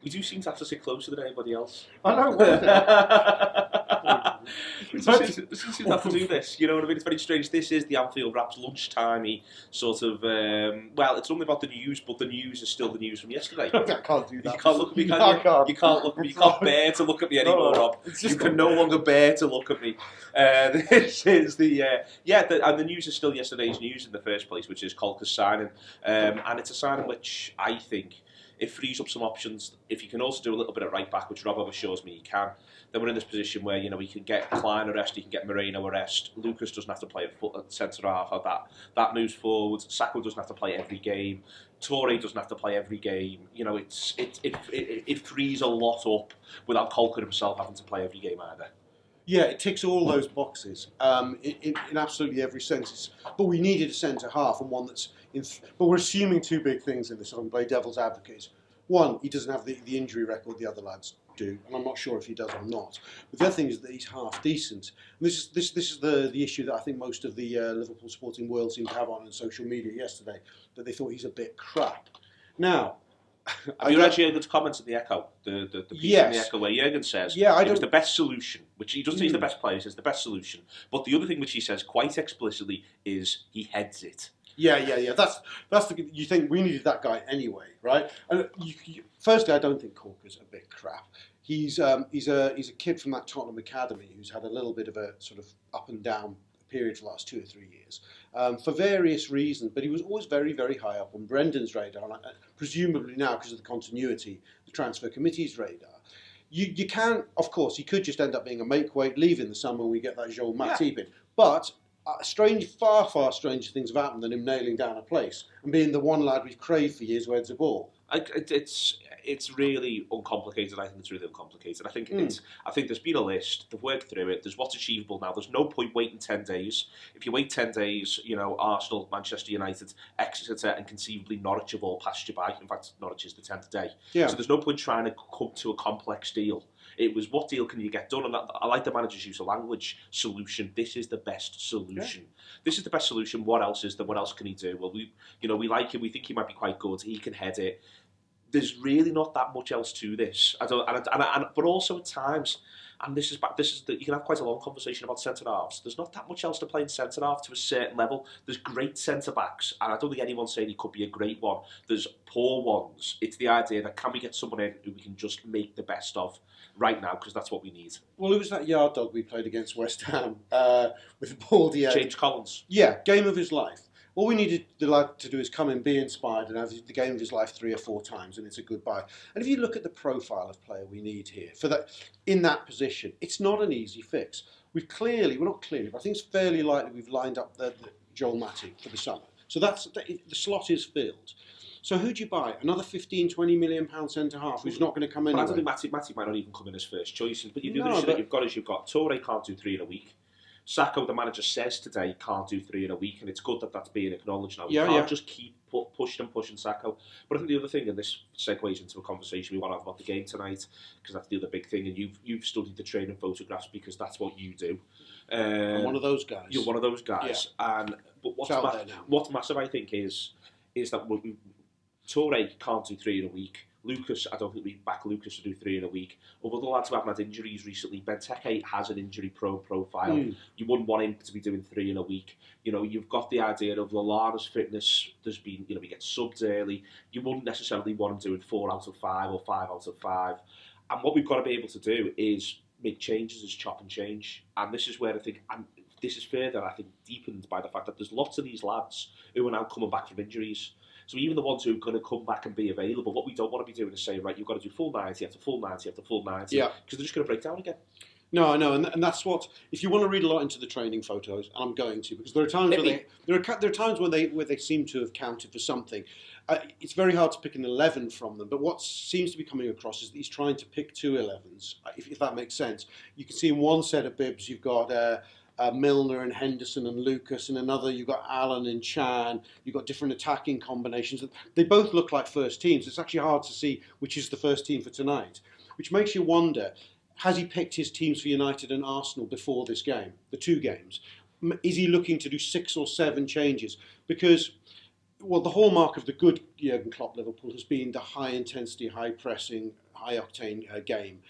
We do seem to have to sit closer than anybody else. I know. We seem to have to do this. You know what I mean? It's very strange. This is the Anfield Wrap's lunchtimey sort of. Well, it's only about the news, but the news is still the news from yesterday. I can't do that. You can't look at me, can No, you? I can't. You can't look at me. You can't bear to look at me anymore, Rob. You can no longer bear to look at me. This is the and the news is still yesterday's news in the first place, which is Kolka's signing, and it's a signing which I think it frees up some options. If you can also do a little bit of right back, which Rob assures me he can, then we're in this position where we can get Klein a rest, he can get Moreno a rest. Lucas doesn't have to play at centre half. That moves forward. Sacco doesn't have to play every game. Toure doesn't have to play every game. It frees a lot up without Kolka himself having to play every game either. Yeah, it ticks all those boxes in absolutely every sense. But we needed a centre half and one that's. But we're assuming two big things in this. I'm going to play devil's advocate. One, he doesn't have the injury record the other lads do, and I'm not sure if he does or not. But the other thing is that he's half decent. And this is the issue that I think most of the Liverpool sporting world seemed to have on social media yesterday, that they thought he's a bit crap. Now. Have you read Jürgen's comments in the Echo? The piece in the Echo where Jürgen says it was the best solution, which he doesn't say he's the best player, he says the best solution. But the other thing which he says quite explicitly is he heads it. Yeah. That's you think we needed that guy anyway, right? And firstly, I don't think Corker's a bit crap. He's a kid from that Tottenham academy who's had a little bit of a sort of up and down period for the last 2 or 3 years, for various reasons, but he was always very, very high up on Brendan's radar, and presumably now, because of the continuity, the transfer committee's radar. You can, of course, he could just end up being a make-weight, leave in the summer when we get that Joel Matip in, but far stranger things have happened than him nailing down a place and being the one lad we've craved for years who heads a ball. It's really uncomplicated. I think it's really uncomplicated. I think there's been a list. They've worked through it. There's what's achievable now. There's no point waiting 10 days. If you wait 10 days, Arsenal, Manchester United, Exeter, and conceivably Norwich have all passed you by. In fact, Norwich is the 10th day. Yeah. So there's no point trying to come to a complex deal. It was what deal can you get done, and I like the manager's use of language. Solution. This is the best solution. Yeah. This is the best solution. What else is there? What else can he do? Well, we like him. We think he might be quite good. He can head it. There's really not that much else to this. But also at times, and you can have quite a long conversation about centre halves. There's not that much else to play in centre half to a certain level. There's great centre backs, and I don't think anyone's saying he could be a great one. There's poor ones. It's the idea that can we get someone in who we can just make the best of right now, because that's what we need. Well, it was that yard dog we played against West Ham with Baldy. James Collins. Yeah, game of his life. All we needed the lad to do is come in, be inspired, and have the game of his life 3 or 4 times, and it's a goodbye. And if you look at the profile of player we need here for that in that position, it's not an easy fix. But I think it's fairly likely we've lined up the Joel Matip for the summer. So the slot is filled. So who'd you buy? Another 15, 20 million pound centre half who's not going to come in. I don't think Matip might not even come in as first choice. But the other issue that you've got Toure can't do 3 in a week. Sacco, the manager says today, can't do 3 in a week, and it's good that that's being acknowledged now. We can't just keep pushing Sacco. But I think the other thing, and this segues into a conversation we want to have about the game tonight, because that's the other big thing, and you've studied the training photographs because that's what you do. I'm one of those guys. You're one of those guys. Yeah. But what's massive, I think, is that Toure can't do 3 in a week. Lucas, I don't think we back Lucas to do 3 in a week. Although the lads who haven't had injuries recently, Benteke has an injury-prone profile. You wouldn't want him to be doing 3 in a week. You've got the idea of Lallana's fitness. There's been, he gets subbed early. You wouldn't necessarily want him doing 4 out of 5 or 5 out of 5. And what we've got to be able to do is make changes as chop and change. And this is where I think, and this is further, I think, deepened by the fact that there's lots of these lads who are now coming back from injuries. So even the ones who are going to come back and be available, what we don't want to be doing is saying, right, you've got to do full 90 after full 90 after full 90, because they're just going to break down again. No, I know, and that's what. If you want to read a lot into the training photos, and I'm going to, because there are times there are times where they seem to have counted for something. It's very hard to pick an 11 from them, but what seems to be coming across is that he's trying to pick 2 11s, if that makes sense. You can see in one set of bibs you've got Milner and Henderson and Lucas, and another you've got Allen and Chan. You've got different attacking combinations. They both look like first teams. It's actually hard to see which is the first team for tonight, which makes you wonder, has he picked his teams for United and Arsenal before this game, the 2 games? Is he looking to do 6 or 7 changes? Because, well, the hallmark of the good Jurgen Klopp Liverpool has been the high intensity, high pressing, high octane game.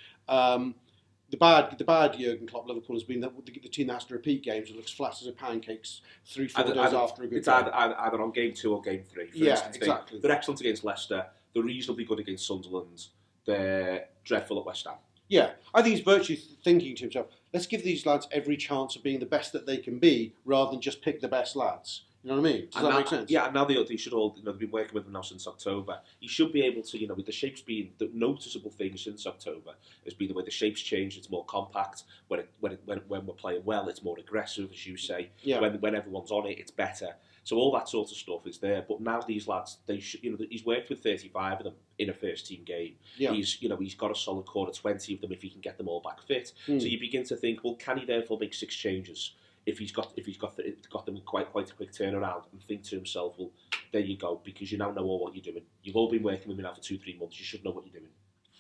The bad Jurgen Klopp Liverpool has been the team that has to repeat games. It looks flat as a pancakes 3-4 days after a good it's game. Either on game 2 or game 3. For instance, exactly. They're excellent against Leicester. They're reasonably good against Sunderland. They're dreadful at West Ham. Yeah, I think he's virtually thinking to himself, let's give these lads every chance of being the best that they can be, rather than just pick the best lads. You know what I mean? Does that make sense? Yeah, and now they should all, they've been working with them now since October. You should be able to, with the shapes being, the noticeable thing since October has been the way the shapes change. It's more compact. When we're playing well, it's more aggressive, as you say. Yeah. When everyone's on it, it's better. So all that sort of stuff is there. But now these lads, he's worked with 35 of them in a first team game. Yeah. He's got a solid core of 20 of them if he can get them all back fit. So you begin to think, well, can he therefore make 6 changes? If he's got them in quite a quick turnaround, and think to himself, well, there you go, because you now know all what you're doing. You've all been working with me now for 2-3 months. You should know what you're doing.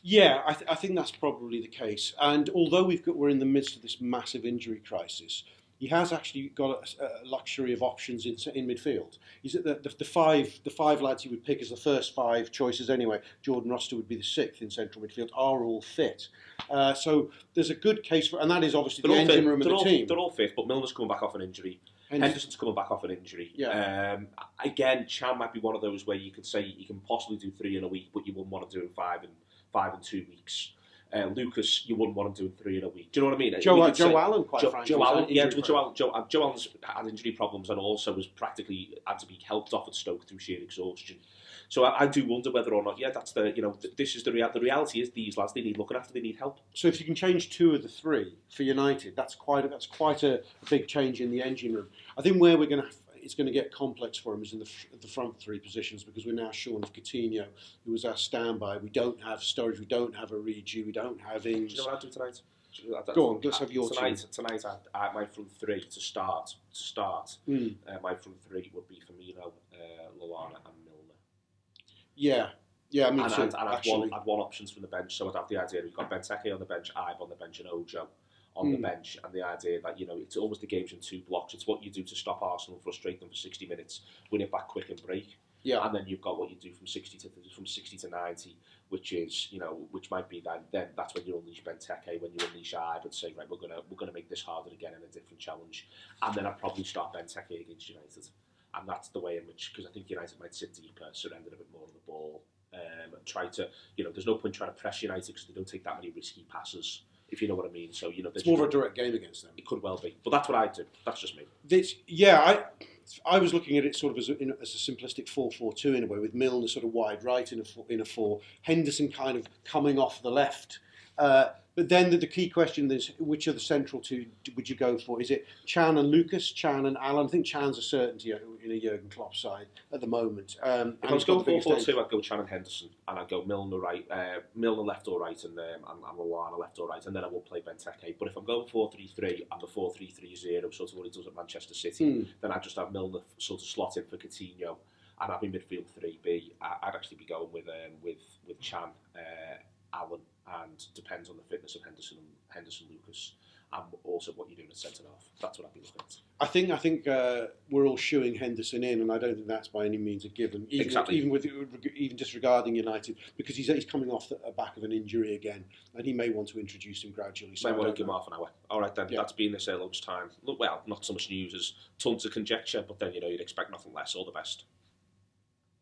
Yeah, I think that's probably the case. And although we're in the midst of this massive injury crisis, he has actually got a luxury of options in midfield. He's the five lads he would pick as the first 5 choices anyway. Jordan Roster would be the 6th in central midfield. Are all fit. So there's a good case for, and that is obviously the engine room of the team. They're all fit, but Milner's coming back off an injury. Henderson's coming back off an injury. Yeah. Again, Chan might be one of those where you could say you can possibly do 3 in a week, but you wouldn't want to do 5 in 2 weeks. Lucas, you wouldn't want him doing 3 in a week. Do you know what I mean? Joe Allen, quite frankly. Joe Allen's had injury problems and also was practically had to be helped off at Stoke through sheer exhaustion. So I do wonder whether or not, that's this is the reality is these lads, they need looking after, they need help. So if you can change 2 of the 3 for United, that's quite a big change in the engine room. I think where it's going to get complex for him is in the front 3 positions, because we're now shorn of Coutinho, who was our standby. We don't have Sturridge, we don't have Origi, we don't have Ings. Do you know what I'll do tonight? Go on, let's have your tonight. Tonight, my front 3 to start. My front 3 would be Firmino, Lallana, and Milner. Yeah, I mean, and I'd want options from the bench. So I'd have the idea we've got Benteke on the bench, Ibe on the bench, and Ojo on the bench, and the idea that it's almost the game's in 2 blocks. It's what you do to stop Arsenal, frustrate them for 60 minutes, win it back quick and break. Yeah, and then you've got what you do from 60 to 90, which is which might be then that's when you unleash Benteke, when you unleash Ibe and say, right, we're gonna make this harder again in a different challenge, and then I'd probably start Benteke against United, and that's the way in which, because I think United might sit deeper, surrender a bit more of the ball, and try to there's no point trying to press United because they don't take that many risky passes. If you know what I mean. So it's more of a direct game against them. It could well be, but that's what I do. That's just me. I was looking at it sort of as a simplistic 4-4-2 in a way, with Milner sort of wide right in a 4, Henderson kind of coming off the left. But then the key question is, which of the central 2 would you go for? Is it Chan and Lucas, Chan and Allen? I think Chan's a certainty in a Jurgen Klopp side at the moment. If I was going 4-4-2, I'd go Chan and Henderson, and I'd go Milner right, Milner left or right, and Lallana left or right, and then I will play Benteke. But if I'm going 4-3-3 and the 4-3-3-0, sort of what he does at Manchester City, then I'd just have Milner sort of slot in for Coutinho, and I'd be midfield 3B. I'd actually be going with Chan, Allen, and depends on the fitness of Henderson, Lucas, and also what you're doing at centre half. That's what I'd be looking at. I think we're all shooing Henderson in, and I don't think that's by any means a given. Even disregarding United, because he's coming off the back of an injury again, and he may want to introduce him gradually. So may want to give him half an hour. All right then, that's been this lunchtime. Well, not so much news as tons of conjecture, but then you'd expect nothing less. All the best.